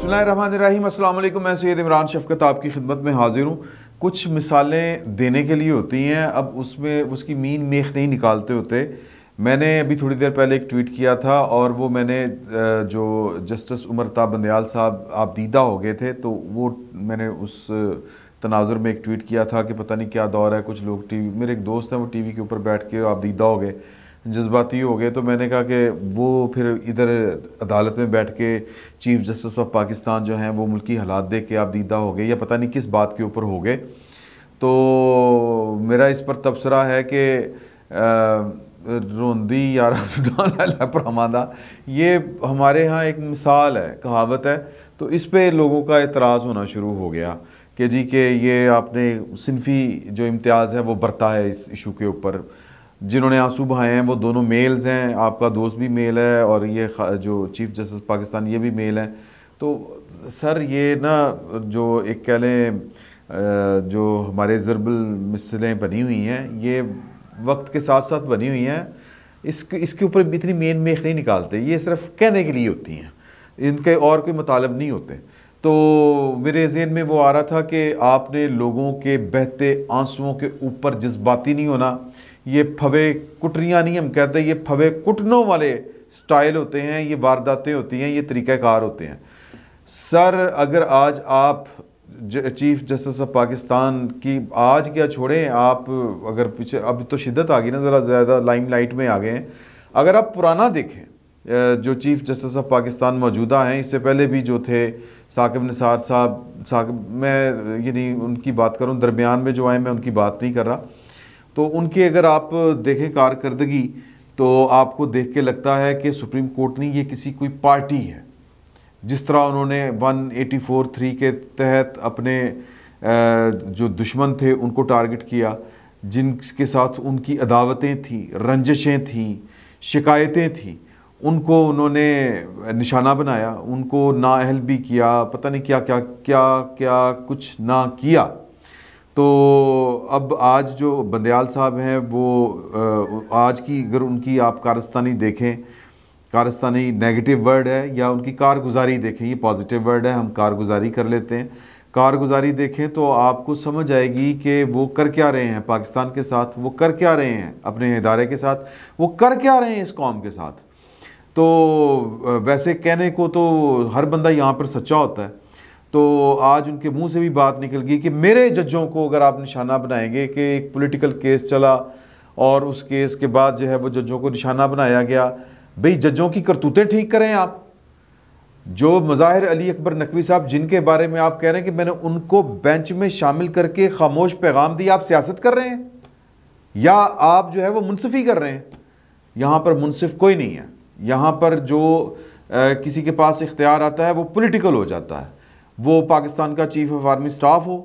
बिस्मिल्लाहिर्रहमानिर्रहीम, अस्सलाम वालेकुम। मैं सैयद इमरान शफ़क़त आपकी खिदमत में हाजिर हूँ। कुछ मिसालें देने के लिए होती हैं, अब उसमें उसकी मीन मेख नहीं निकालते होते। मैंने अभी थोड़ी देर पहले एक ट्वीट किया था और वो मैंने जो जस्टिस उमर ता बंदयाल साहब आप दीदा हो गए थे, तो वो मैंने उस तनाजुर में एक ट्वीट किया था कि पता नहीं क्या दौर है, कुछ लोग टीवी, मेरे एक दोस्त हैं वो टीवी के ऊपर बैठ के आप दीदा हो गए, जज्बाती हो गए। तो मैंने कहा कि वो फिर इधर अदालत में बैठ के चीफ जस्टिस ऑफ पाकिस्तान जो हैं वो मुल्की हालात देख के आप दीदा हो गए या पता नहीं किस बात के ऊपर हो गए। तो मेरा इस पर तबसरा है कि रोंदी यार परमादा, ये हमारे यहाँ एक मिसाल है, कहावत है। तो इस पे लोगों का एतराज़ होना शुरू हो गया कि जी कि ये आपने सिनफी जो इम्तियाज़ है वो बरता है इस इशू के ऊपर। जिन्होंने आंसू बहाए हैं वो दोनों मेल्स हैं, आपका दोस्त भी मेल है और ये जो चीफ जस्टिस पाकिस्तान ये भी मेल है। तो सर ये ना जो एक कह लें जो हमारे ज़रबुल मिसलें बनी हुई हैं ये वक्त के साथ साथ बनी हुई हैं, इसके ऊपर इतनी मेन मेख नहीं निकालते, ये सिर्फ कहने के लिए होती हैं, इनके और कोई मतलब नहीं होते। तो मेरे ज़हन में वो आ रहा था कि आपने लोगों के बहते आंसुओं के ऊपर जज्बाती नहीं होना। ये फवे कुटरियाँ नहीं हम कहते, ये फवे कुटनों वाले स्टाइल होते हैं, ये वारदातें होती हैं, ये तरीक़ाकार होते हैं। सर अगर आज आप चीफ जस्टिस ऑफ पाकिस्तान की, आज क्या छोड़ें, आप अगर पीछे अब तो शिद्दत आ गई ना, ज़रा ज़्यादा लाइमलाइट में आ गए हैं। अगर आप पुराना देखें जो चीफ जस्टिस ऑफ पाकिस्तान मौजूदा हैं, इससे पहले भी जो थे साकिब निसार साहब, मैं ये नहीं उनकी बात करूँ, दरमियान में जो आए मैं उनकी बात नहीं कर रहा। तो उनकी अगर आप देखें कारकर्दगी तो आपको देख के लगता है कि सुप्रीम कोर्ट नहीं, ये किसी कोई पार्टी है। जिस तरह उन्होंने 184(3) के तहत अपने जो दुश्मन थे उनको टारगेट किया, जिनके साथ उनकी अदावतें थी, रंजिशें थी, शिकायतें थी, उनको उन्होंने निशाना बनाया, उनको नाअहल भी किया, पता नहीं क्या क्या क्या क्या कुछ ना किया। तो अब आज जो बंदयाल साहब हैं वो आज की अगर उनकी आप कारस्तानी देखें, कारस्तानी नेगेटिव वर्ड है, या उनकी कारगुजारी देखें, ये पॉजिटिव वर्ड है, हम कारगुजारी कर लेते हैं। कारगुजारी देखें तो आपको समझ आएगी कि वो कर क्या रहे हैं पाकिस्तान के साथ, वो कर क्या रहे हैं अपने इदारे के साथ, वो कर क्या रहे हैं इस कौम के साथ। तो वैसे कहने को तो हर बंदा यहाँ पर सच्चा होता है। तो आज उनके मुंह से भी बात निकल गई कि मेरे जजों को अगर आप निशाना बनाएंगे, कि एक पॉलिटिकल केस चला और उस केस के बाद जो है वो जजों को निशाना बनाया गया। भाई जजों की करतूतें ठीक करें आप। जो मज़ाहिर अली अकबर नकवी साहब जिनके बारे में आप कह रहे हैं कि मैंने उनको बेंच में शामिल करके खामोश पैगाम दिया, आप सियासत कर रहे हैं या आप जो है वो मुनसिफी कर रहे हैं? यहाँ पर मुनसिफ कोई नहीं है। यहाँ पर जो किसी के पास इख्तियार आता है वो पॉलिटिकल हो जाता है। वो पाकिस्तान का चीफ ऑफ आर्मी स्टाफ हो,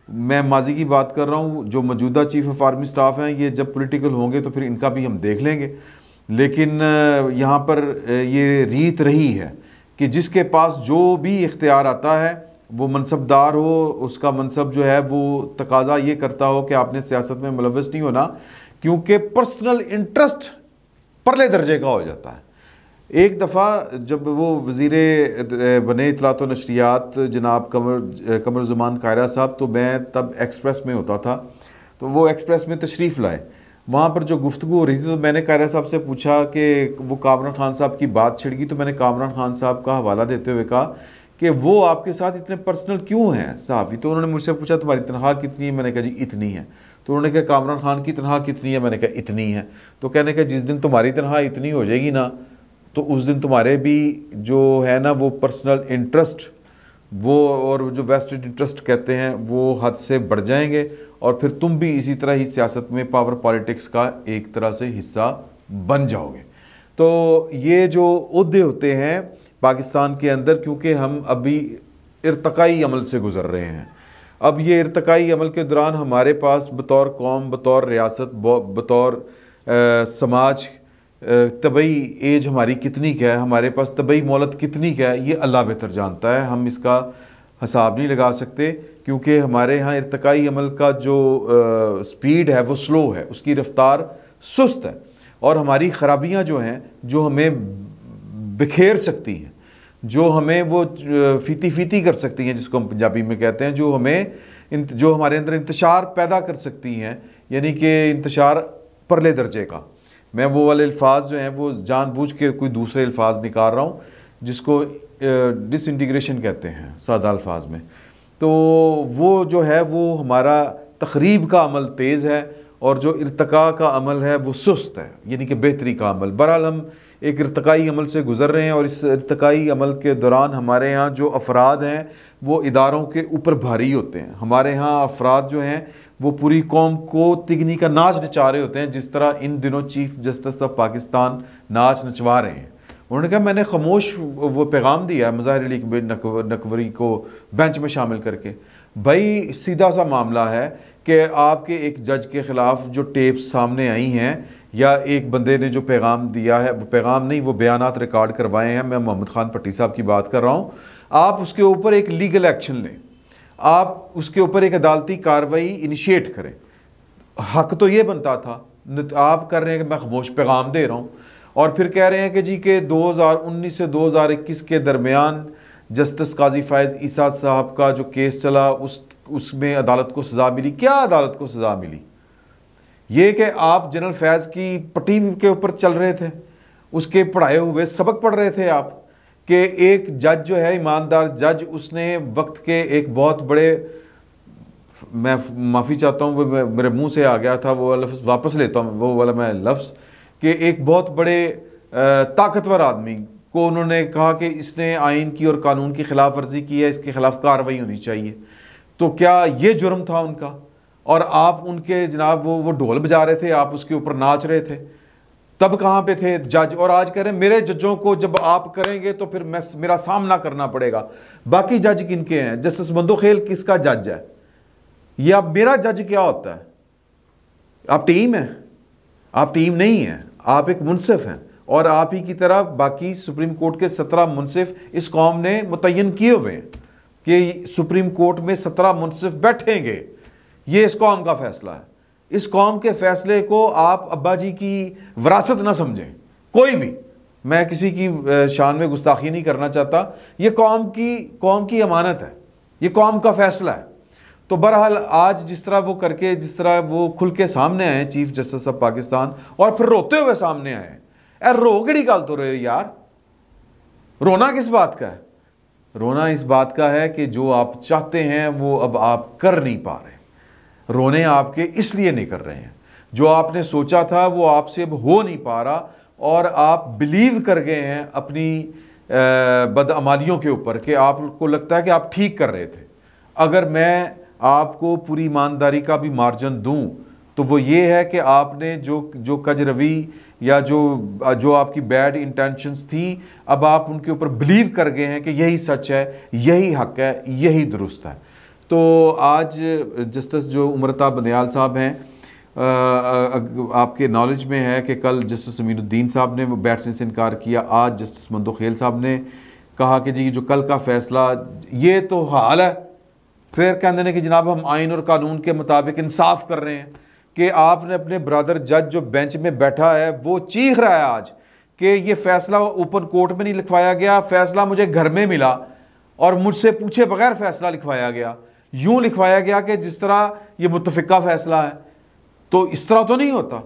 मैं माजी की बात कर रहा हूँ, जो मौजूदा चीफ ऑफ आर्मी स्टाफ हैं ये जब पॉलिटिकल होंगे तो फिर इनका भी हम देख लेंगे। लेकिन यहाँ पर ये रीत रही है कि जिसके पास जो भी इख्तियार आता है वो मनसबदार हो, उसका मनसब जो है वो तकाजा ये करता हो कि आपने सियासत में मुलव्वस नहीं होना, क्योंकि पर्सनल इंटरेस्ट परले दर्जे का हो जाता है। एक दफ़ा जब वो वज़ीर बने इतलात व नशरियात जनाब कमर ज़ुमान कायरा साहब, तो मैं तब एक्सप्रेस में होता था, तो वो एक्सप्रेस में तशरीफ़ लाए। वहाँ पर जो गुफ्तगू हो रही थी तो मैंने कायरा साहब से पूछा कि वो कामरान खान साहब की बात छिड़ गई, तो मैंने कामरान खान साहब का हवाला देते हुए कहा कि वो आपके साथ इतने पर्सनल क्यों हैं सहाफ़ी। तो उन्होंने मुझसे पूछा तुम्हारी तनख्वाह कितनी है? मैंने कहा जी इतनी है। तो उन्होंने कहा कामरान खान की तनख्वाह कितनी है? मैंने कहा इतनी है। तो कहने का जिस दिन तुम्हारी तनख्वाह इतनी हो जाएगी ना, तो उस दिन तुम्हारे भी जो है ना वो पर्सनल इंटरेस्ट वो और जो वेस्टेड इंटरेस्ट कहते हैं वो हद से बढ़ जाएंगे, और फिर तुम भी इसी तरह ही सियासत में पावर पॉलिटिक्स का एक तरह से हिस्सा बन जाओगे। तो ये जो ओहदे होते हैं पाकिस्तान के अंदर, क्योंकि हम अभी इर्तकाई अमल से गुजर रहे हैं, अब ये इर्तकाई अमल के दौरान हमारे पास बतौर कौम, बतौर रियासत, बतौर समाज तबई एज हमारी कितनी क्या है, हमारे पास तबई मोहलत कितनी क्या है, ये अल्लाह बेहतर जानता है। हम इसका हिसाब नहीं लगा सकते, क्योंकि हमारे यहाँ इर्तकाई अमल का जो स्पीड है वो स्लो है, उसकी रफ्तार सुस्त है, और हमारी ख़राबियाँ जो हैं जो हमें बिखेर सकती हैं, जो हमें वो फीती फीती कर सकती हैं, जिसको हम पंजाबी में कहते हैं, जो हमारे अंदर इंतशार पैदा कर सकती हैं, यानी कि इंतशार परले दर्जे का। मैं वो वाले अल्फाज जो हैं वो जानबूझ के कोई दूसरे अल्फाज निकाल रहा हूँ जिसको डिसइंटीग्रेशन कहते हैं सादा अल्फाज में। तो वो जो है वो हमारा तखरीब का अमल तेज़ है और जो इर्तका का अमल है वो सुस्त है, यानी कि बेहतरी का अमल। बहरहाल हम एक इर्तकाई अमल से गुज़र रहे हैं और इस इर्तकाई अमल के दौरान हमारे यहाँ जो अफराद हैं वो इदारों के ऊपर भारी होते हैं। हमारे यहाँ अफराद जो हैं वो पूरी कौम को तिगनी का नाच नचा रहे होते हैं, जिस तरह इन दिनों चीफ जस्टिस ऑफ पाकिस्तान नाच नचवा रहे हैं। उन्होंने कहा मैंने खामोश वो पैगाम दिया है मुज़ाहिर अली नकवरी को बेंच में शामिल करके। भाई सीधा सा मामला है कि आपके एक जज के ख़िलाफ़ जो टेप सामने आई हैं या एक बंदे ने जो पैगाम दिया है, वो पैगाम नहीं, वो बयानात रिकॉर्ड करवाए हैं, मैं मोहम्मद ख़ान पट्टी साहब की बात कर रहा हूँ, आप उसके ऊपर एक लीगल एक्शन लें, आप उसके ऊपर एक अदालती कार्रवाई इनिशिएट करें। हक तो ये बनता था, आप कर रहे हैं कि मैं खामोश पैगाम दे रहा हूँ और फिर कह रहे हैं कि जी के 2019 से 2021 के दरमियान जस्टिस काजी फ़ायज़ ईसा साहब का जो केस चला उसमें अदालत को सज़ा मिली। क्या अदालत को सज़ा मिली? ये कि आप जनरल फैज़ की पट्टी के ऊपर चल रहे थे, उसके पढ़ाए हुए सबक पढ़ रहे थे आप, कि एक जज जो है ईमानदार जज, उसने वक्त के एक बहुत बड़े, मैं माफ़ी चाहता हूँ वो मेरे मुंह से आ गया था, वो लफ्ज़ वापस लेता हूँ, वो वाला मैं लफ्ज़, कि एक बहुत बड़े ताकतवर आदमी को उन्होंने कहा कि इसने आइन की और कानून की खिलाफ वर्जी की है, इसके खिलाफ कार्रवाई होनी चाहिए। तो क्या ये जुर्म था उनका? और आप उनके जनाब वो ढोल बजा रहे थे, आप उसके ऊपर नाच रहे थे, तब कहाँ पे थे जज? और आज कह रहे हैं मेरे जजों को जब आप करेंगे तो फिर मेरा सामना करना पड़ेगा। बाकी जज किनके हैं? जस्टिस बंदोखेल किसका जज है? या मेरा जज क्या होता है? आप टीम हैं? आप टीम नहीं है, आप एक मुनसिफ हैं और आप ही की तरह बाकी सुप्रीम कोर्ट के 17 मुनसिफ इस कौम ने मुतय्यन किए हुए हैं कि सुप्रीम कोर्ट में 17 मुनसिफ बैठेंगे। ये इस कौम का फैसला है। इस कौम के फैसले को आप अब्बा जी की विरासत ना समझें, कोई भी। मैं किसी की शान में गुस्ताखी नहीं करना चाहता, ये कौम की अमानत है, ये कौम का फैसला है। तो बहरहाल आज जिस तरह वो खुल के सामने आए चीफ जस्टिस ऑफ पाकिस्तान और फिर रोते हुए सामने आए, यार रो केड़ी गल तो रहे हो यार? रोना किस बात का है? रोना इस बात का है कि जो आप चाहते हैं वो अब आप कर नहीं पा रहे। रोने आपके इसलिए नहीं कर रहे हैं, जो आपने सोचा था वो आपसे अब हो नहीं पा रहा और आप बिलीव कर गए हैं अपनी बदअमालियों के ऊपर कि आपको लगता है कि आप ठीक कर रहे थे। अगर मैं आपको पूरी ईमानदारी का भी मार्जिन दूं तो वो ये है कि आपने जो कजरवी या जो आपकी बैड इंटेंशंस थी, अब आप उनके ऊपर बिलीव कर गए हैं कि यही सच है, यही हक है, यही दुरुस्त है। तो आज जस्टिस जो उमरता बंदयाल साहब हैं, आपके नॉलेज में है कि कल जस्टिस अमीनुद्दीन साहब ने बैठने से इनकार किया, आज जस्टिस मंदोखेल साहब ने कहा कि जी जो कल का फैसला ये तो हाल है। फिर कहते हैं कि जनाब हम आइन और कानून के मुताबिक इंसाफ कर रहे हैं कि आपने अपने ब्रदर जज जो बेंच में बैठा है वो चीख रहा है आज कि ये फैसला ओपन कोर्ट में नहीं लिखवाया गया, फैसला मुझे घर में मिला और मुझसे पूछे बगैर फैसला लिखवाया गया, यूं लिखवाया गया कि जिस तरह ये मुत्तफिका फैसला है। तो इस तरह तो नहीं होता।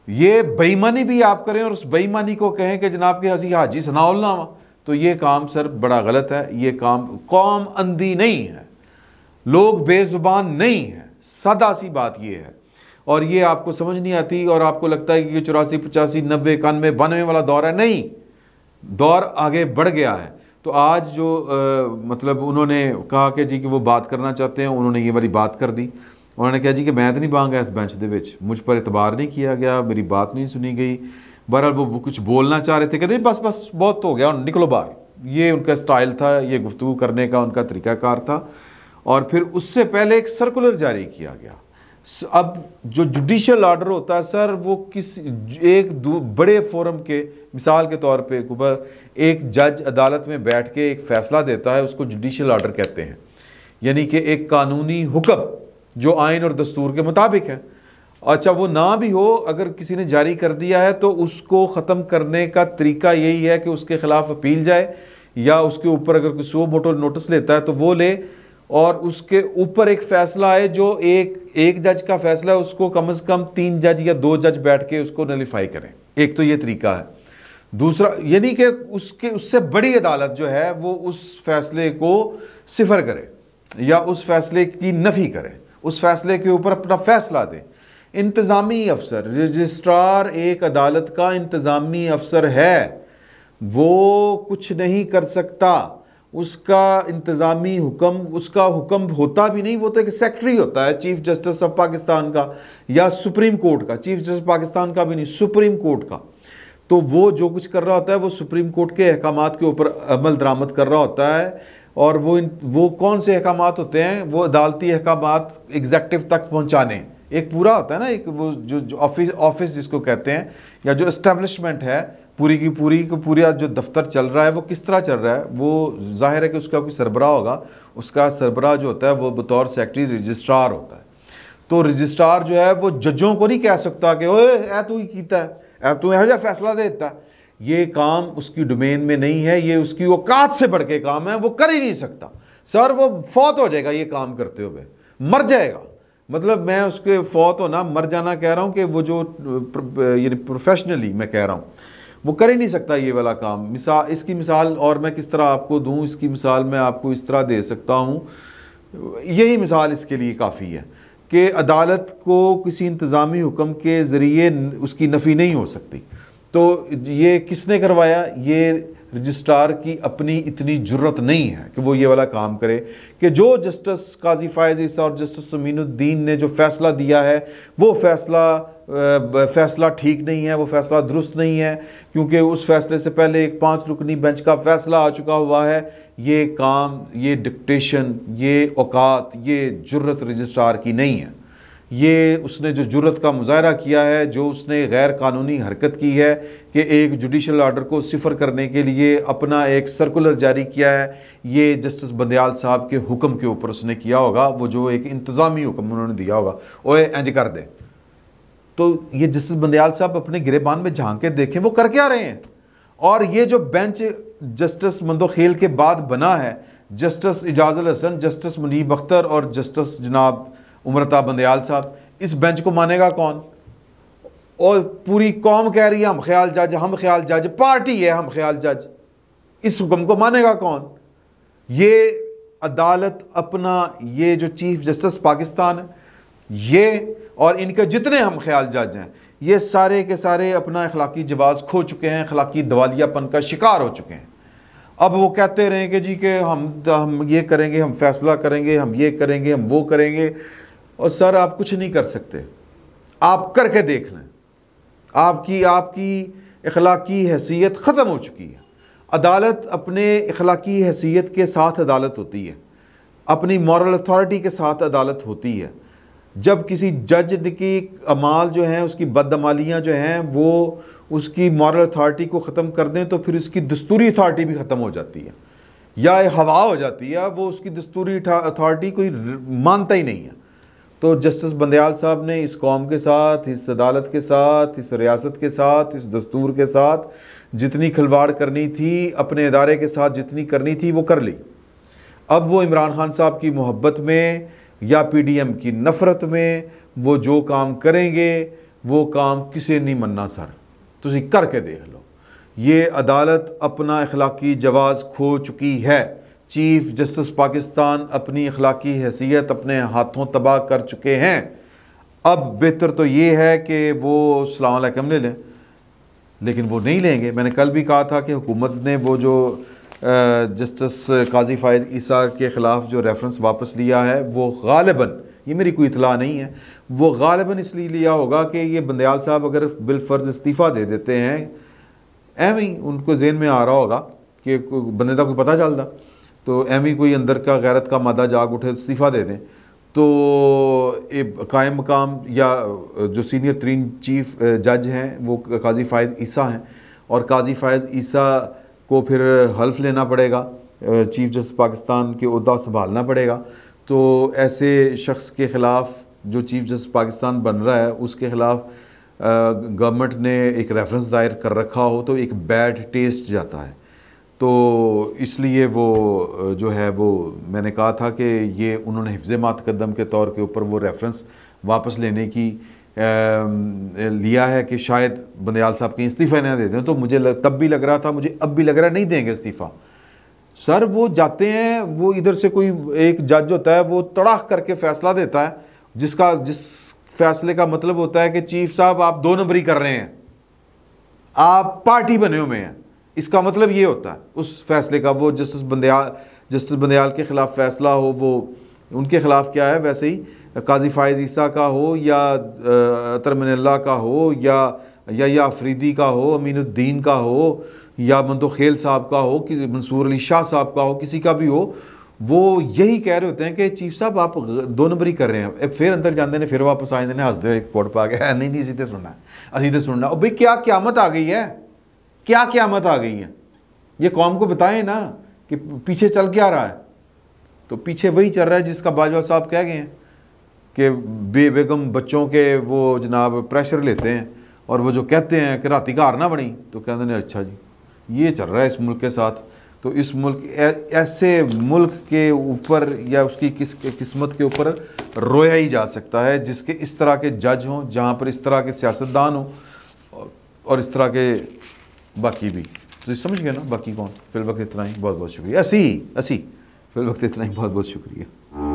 ये बेईमानी भी आप करें और उस बेईमानी को कहें कि जनाब के हसी हाजी सनाउल्लाह, तो ये काम सर बड़ा गलत है। ये काम, कौम अंधी नहीं है, लोग बेजुबान नहीं है, सादा सी बात ये है। और ये आपको समझ नहीं आती और आपको लगता है कि 84, 85, 90, 91, 92 वाला दौर है। नहीं, दौर आगे बढ़ गया है। तो आज जो मतलब उन्होंने कहा कि जी कि वो बात करना चाहते हैं, उन्होंने ये वाली बात कर दी। उन्होंने कहा जी कि मैं तो नहीं बांगा इस बेंच दे विच, मुझ पर एतबार नहीं किया गया, मेरी बात नहीं सुनी गई। बहरहाल वो कुछ बोलना चाह रहे थे, कहते बस बस बहुत हो गया, निकलो बाहर। ये उनका स्टाइल था, ये गुफ्तगू करने का उनका तरीक़ाकार था। और फिर उससे पहले एक सर्कुलर जारी किया गया। अब जो जुडिशल ऑर्डर होता है सर, वो एक बड़े फोरम के, मिसाल के तौर पे एक जज अदालत में बैठ के एक फ़ैसला देता है, उसको जुडिशल ऑर्डर कहते हैं। यानी कि एक कानूनी हुक्म जो आइन और दस्तूर के मुताबिक है। अच्छा, वो ना भी हो, अगर किसी ने जारी कर दिया है तो उसको ख़त्म करने का तरीका यही है कि उसके ख़िलाफ़ अपील जाए या उसके ऊपर अगर कोई सो मोटो नोटिस लेता है तो वो ले, और उसके ऊपर एक फैसला आए जो एक जज का फैसला है उसको कम से कम 3 जज या 2 जज बैठ के उसको नलिफाई करें। एक तो ये तरीका है। दूसरा यानी कि उससे बड़ी अदालत जो है वो उस फैसले को सिफर करे या उस फैसले की नफी करे, उस फैसले के ऊपर अपना फैसला दे। इंतज़ामी अफसर, रजिस्ट्रार एक अदालत का इंतज़ामी अफसर है, वो कुछ नहीं कर सकता। उसका इंतज़ामी हुक्म, उसका हुक्म होता भी नहीं, वो तो एक सेक्रेटरी होता है चीफ जस्टिस ऑफ पाकिस्तान का या सुप्रीम कोर्ट का, चीफ जस्टिस पाकिस्तान का भी नहीं, सुप्रीम कोर्ट का। तो वो जो कुछ कर रहा होता है वो सुप्रीम कोर्ट के अहकामात के ऊपर अमल दरामद कर रहा होता है। और वो कौन से अहकामात होते हैं? वो अदालती अहकामात एग्जेक्टिव तक पहुँचाने। एक पूरा होता है ना, एक वो जो ऑफिस जिसको कहते हैं, या जो इस्टेब्लिशमेंट है पूरी की पूरा जो दफ्तर चल रहा है वो किस तरह चल रहा है, वो जाहिर है कि उसका कोई सरबराह होगा। उसका सरबराह जो होता है वो बतौर सेक्रेटरी रजिस्ट्रार होता है। तो रजिस्ट्रार जो है वो जजों को नहीं कह सकता कि ओए ऐ तू ही कीता है, ऐ तू यह जा फैसला देता है। ये काम उसकी डोमेन में नहीं है, ये उसकी औकात से बढ़ के काम है, वो कर ही नहीं सकता। सर वो फौत हो जाएगा ये काम करते हुए, मर जाएगा। मतलब मैं उसके फौत होना, मर जाना कह रहा हूँ कि वो जो ये प्रोफेशनली मैं कह रहा हूँ वो कर ही नहीं सकता ये वाला काम। इसकी मिसाल और मैं किस तरह आपको दूँ, इसकी मिसाल मैं आपको इस तरह दे सकता हूँ। यही मिसाल इसके लिए काफ़ी है कि अदालत को किसी इंतज़ामी हुक्म के ज़रिए उसकी नफ़ी नहीं हो सकती। तो ये किसने करवाया? ये रजिस्ट्रार की अपनी इतनी जुर्रत नहीं है कि वो ये वाला काम करे कि जो जस्टिस काजी फायज़ ईसा और जस्टिस समीनुद्दीन ने जो फ़ैसला दिया है वो फ़ैसला ठीक नहीं है, वो फ़ैसला दुरुस्त नहीं है, क्योंकि उस फैसले से पहले एक 5 रुकनी बेंच का फ़ैसला आ चुका हुआ है। ये काम, ये डिक्टेशन, ये औकात, ये जुर्रत रजिस्ट्रार की नहीं है। ये उसने जो जुर्रत का मुजाहरा किया है, जो उसने गैर कानूनी हरकत की है कि एक जुडिशल आर्डर को सिफर करने के लिए अपना एक सर्कुलर जारी किया है, ये जस्टिस बंदयाल साहब के हुक्म के ऊपर उसने किया होगा। वो जो एक इंतज़ामी हुक्म उन्होंने दिया होगा, ओए इंज कर दे। तो ये जस्टिस बंदयाल साहब अपने गिरेबान में झांक के देखें वो कर क्या रहे हैं। और ये जो बेंच जस्टिस मंदोखेल के बाद बना है, जस्टिस इजाजुल हसन, जस्टिस मुनीब अख्तर और जस्टिस जनाब उमरता बंदयाल साहब, इस बेंच को मानेगा कौन? और पूरी कौम कह रही है हम ख्याल जज, पार्टी है हम ख्याल जज, इस हुक्म को मानेगा कौन? ये अदालत अपना, ये जो चीफ जस्टिस पाकिस्तान है, ये और इनके जितने हम ख्याल जज हैं, ये सारे के सारे अपना अखलाकी जवाज़ खो चुके हैं, अखलाकी दिवालियापन का शिकार हो चुके हैं। अब वो कहते रहें कि जी के हम ये करेंगे, हम फैसला करेंगे, हम ये करेंगे, हम वो करेंगे। और सर आप कुछ नहीं कर सकते, आप करके देख लें। आपकी अखलाकी हैसियत ख़त्म हो चुकी है। अदालत अपने अखलाकी हैसियत के साथ अदालत होती है, अपनी मॉरल अथॉरिटी के साथ अदालत होती है। जब किसी जज की अमाल जो हैं, उसकी बदअमालियाँ जो हैं, वो उसकी मॉरल अथॉरिटी को ख़त्म कर दें तो फिर उसकी दस्तूरी अथॉरिटी भी ख़त्म हो जाती है या हवा हो जाती है। वो उसकी दस्तूरी अथॉरिटी कोई मानता ही नहीं है। तो जस्टिस बंदयाल साहब ने इस कौम के साथ, इस अदालत के साथ, इस रियासत के साथ, इस दस्तूर के साथ जितनी खिलवाड़ करनी थी, अपने इदारे के साथ जितनी करनी थी वो कर ली। अब वो इमरान खान साहब की मोहब्बत में या PDM की नफ़रत में वो जो काम करेंगे वो काम किसी नहीं मनना। सर तुसी करके देख लो। ये अदालत अपना अखलाकी जवाज़ खो चुकी है। चीफ जस्टिस पाकिस्तान अपनी अखलाकी हैसियत अपने हाथों तबाह कर चुके हैं। अब बेहतर तो ये है कि वो सलाम अलैकुम ले लें, लेकिन वो नहीं लेंगे। मैंने कल भी कहा था कि हुकूमत ने वो जो जस्टिस काजी फायज़ ईसा के ख़िलाफ़ जो रेफरेंस वापस लिया है, वो गालिबन, ये मेरी कोई इतला नहीं है, वो गालिबन इसलिए लिया होगा कि ये बंदयाल साहब अगर बिलफ़र्ज़ इस्तीफ़ा दे देते हैं, एवं ही उनको जेहन में आ रहा होगा कि बंदे का कोई पता चलता, तो एवं ही कोई अंदर का गैरत का मादा जाग उठे, इस्तीफ़ा दे दें, तो कायम मकाम या जो सीनियर तरीन चीफ जज हैं वो काजी फायज़ ईसा हैं, और काजी फायज़ ईसा को फिर हल्फ लेना पड़ेगा, चीफ जस्टिस पाकिस्तान के ओहदा संभालना पड़ेगा। तो ऐसे शख्स के ख़िलाफ़ जो चीफ जस्टिस पाकिस्तान बन रहा है उसके ख़िलाफ़ गवर्नमेंट ने एक रेफरेंस दायर कर रखा हो तो एक बैड टेस्ट जाता है। तो इसलिए वो जो है वो मैंने कहा था कि ये उन्होंने हिफ्ज़ मातकद्दम के तौर के ऊपर वो रेफरेंस वापस लेने की लिया है कि शायद बंदयाल साहब कहीं इस्तीफ़ा ना दे दें। तो मुझे तब भी लग रहा था, मुझे अब भी लग रहा है नहीं देंगे इस्तीफ़ा। सर वो जाते हैं, वो इधर से कोई एक जज होता है, वो तड़ाक करके फ़ैसला देता है, जिस फैसले का मतलब होता है कि चीफ साहब आप 2 नंबरी कर रहे हैं, आप पार्टी बने हुए हैं। इसका मतलब ये होता है उस फैसले का, वो जस्टिस बंदयाल के ख़िलाफ़ फ़ैसला हो, वो उनके ख़िलाफ़ क्या है, वैसे ही काजी फ़ाइज़ ईसा का हो या अतर मिनल्ला का हो या अफरीदी का हो, अमीनुद्दीन का हो या मंतो खेल साहब का हो, किसी मंसूर अली शाह साहब का हो, किसी का भी हो, वो यही कह रहे होते हैं कि चीफ साहब आप 2 नंबरी कर रहे हैं। फिर अंदर जाते हैं, फिर वापस आ जाते हैं हंसते हुए कोर्ट पर आ गया, नहीं इसी तो सुनना है, असी तो सुनना। और भाई क्या क़यामत आ गई है, क्या क़यामत आ गई है, ये कौम को बताएं ना कि पीछे चल क्या रहा है। तो पीछे वही चल रहा है जिसका बाजवा साहब कह गए हैं कि बेगम बच्चों के वो जनाब प्रेशर लेते हैं और वो जो कहते हैं कि राती घर ना बनी, तो कहते हैं अच्छा जी ये चल रहा है इस मुल्क के साथ। तो इस मुल्क ऐसे मुल्क के ऊपर या उसकी किस्मत के ऊपर रोया ही जा सकता है जिसके इस तरह के जज हों, जहाँ पर इस तरह के सियासतदान हों और इस तरह के बाकी भी। तो समझ गए ना, बाकी कौन। फिल वक्त इतना ही, बहुत बहुत शुक्रिया। असी फिल वक्त इतना ही, बहुत बहुत शुक्रिया।